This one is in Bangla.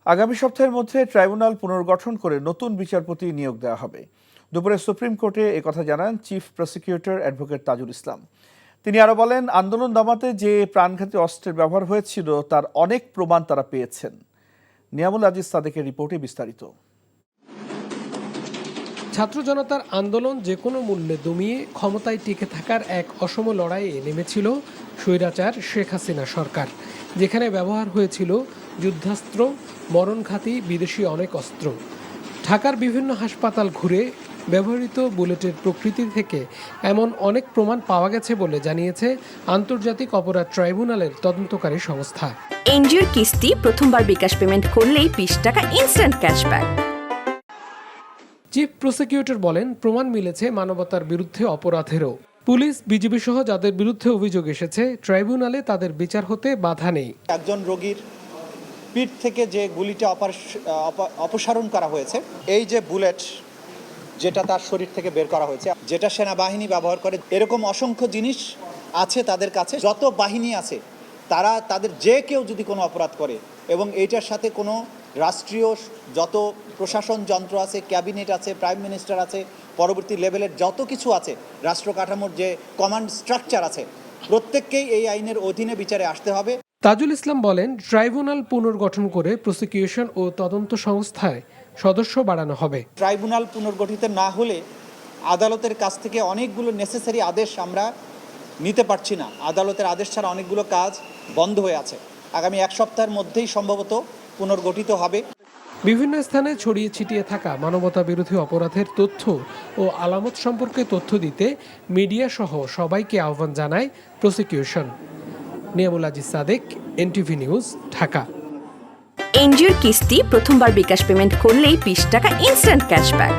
আগামী সপ্তাহের মধ্যে ট্রাইব্যুনাল পুনর্গঠন করে নতুন বিচারপতি নিয়োগ দেওয়া হবে। দুপুরে সুপ্রিম কোর্টে একথা জানান chief prosecutor advocate Tajul Islam. তিনি আরো বলেন, আন্দোলন দমাতে যে প্রাণঘাতী অস্ত্রের ব্যবহার হয়েছিল তার অনেক প্রমাণ তারা পেয়েছেন। নিয়ামুল আজিজ সাদেকের রিপোর্টে বিস্তারিত। ছাত্র জনতার আন্দোলন যে কোনো মূল্যে দমিয়ে ক্ষমতায় টিকে থাকার এক অসম লড়াইয়ে নেমেছিল স্বৈরাচার শেখ হাসিনা সরকার, যেখানে ব্যবহার হয়েছিল যুদ্ধাস্ত্র, মরণঘাতী বিদেশি অনেক অস্ত্র। ঢাকার বিভিন্ন হাসপাতাল ঘুরে ব্যবহৃত বুলেটের প্রকৃতি থেকে এমন অনেক প্রমাণ পাওয়া গেছে বলে জানিয়েছে আন্তর্জাতিক অপরাধ ট্রাইব্যুনালের তদন্তকারী সংস্থা। এনজিওর কিস্তি প্রথমবার বিকাশ পেমেন্ট করলেই 20 টাকা ইনস্ট্যান্ট ক্যাশব্যাক। চিফ প্রসিকিউটর বলেন, প্রমাণ মিলেছে মানবতার বিরুদ্ধে অপরাধেরও। পুলিশ, বিজিবি সহ যাদের বিরুদ্ধে অভিযোগ এসেছে, ট্রাইব্যুনালে তাদের বিচার হতে বাধা নেই। একজন রোগীর পিঠ থেকে যে গুলিটা অপসারণ করা হয়েছে, এই যে বুলেট যেটা তার শরীর থেকে বের করা হয়েছে, যেটা সেনাবাহিনী ব্যবহার করে, এরকম অসংখ্য জিনিস আছে তাদের কাছে। যত বাহিনী আছে তাদের যে কেউ যদি কোনো অপরাধ করে এবং এইটার সাথে কোনো রাষ্ট্রীয় যত প্রশাসন যন্ত্র আছে, ক্যাবিনেট আছে, প্রাইম মিনিস্টার আছে, পরবর্তী লেভেলের যত কিছু আছে, রাষ্ট্র কাঠামোর যে কমান্ড স্ট্রাকচার আছে, প্রত্যেককেই এই আইনের অধীনে বিচারে আসতে হবে। তাজুল ইসলাম বলেন, ট্রাইব্যুনাল পুনর্গঠন করে প্রসিকিউশন ও তদন্ত সংস্থায় সদস্য বাড়ানো হবে। ট্রাইব্যুনাল পুনর্গঠিত না হলে আদালতের কাছ থেকে অনেকগুলো নেসেসারি আদেশ আমরা নিতে পারছি না। আদালতের আদেশ ছাড়া অনেকগুলো কাজ বন্ধ হয়ে আছে। আগামী এক সপ্তাহের মধ্যেই সম্ভবত পুনর্গঠিত হবে। বিভিন্ন স্থানে ছড়িয়ে ছিটিয়ে থাকা মানবতা বিরোধী অপরাধের তথ্য ও আলামত সম্পর্কে তথ্য দিতে মিডিয়া সহ সবাইকে আহ্বান জানায় prosecution. Niamul Aziz Sadek, NTV news, Dhaka. এনজিওর কিস্তি প্রথমবার বিকাশ পেমেন্ট করলেই 20 টাকা ইনস্ট্যান্ট ক্যাশব্যাক।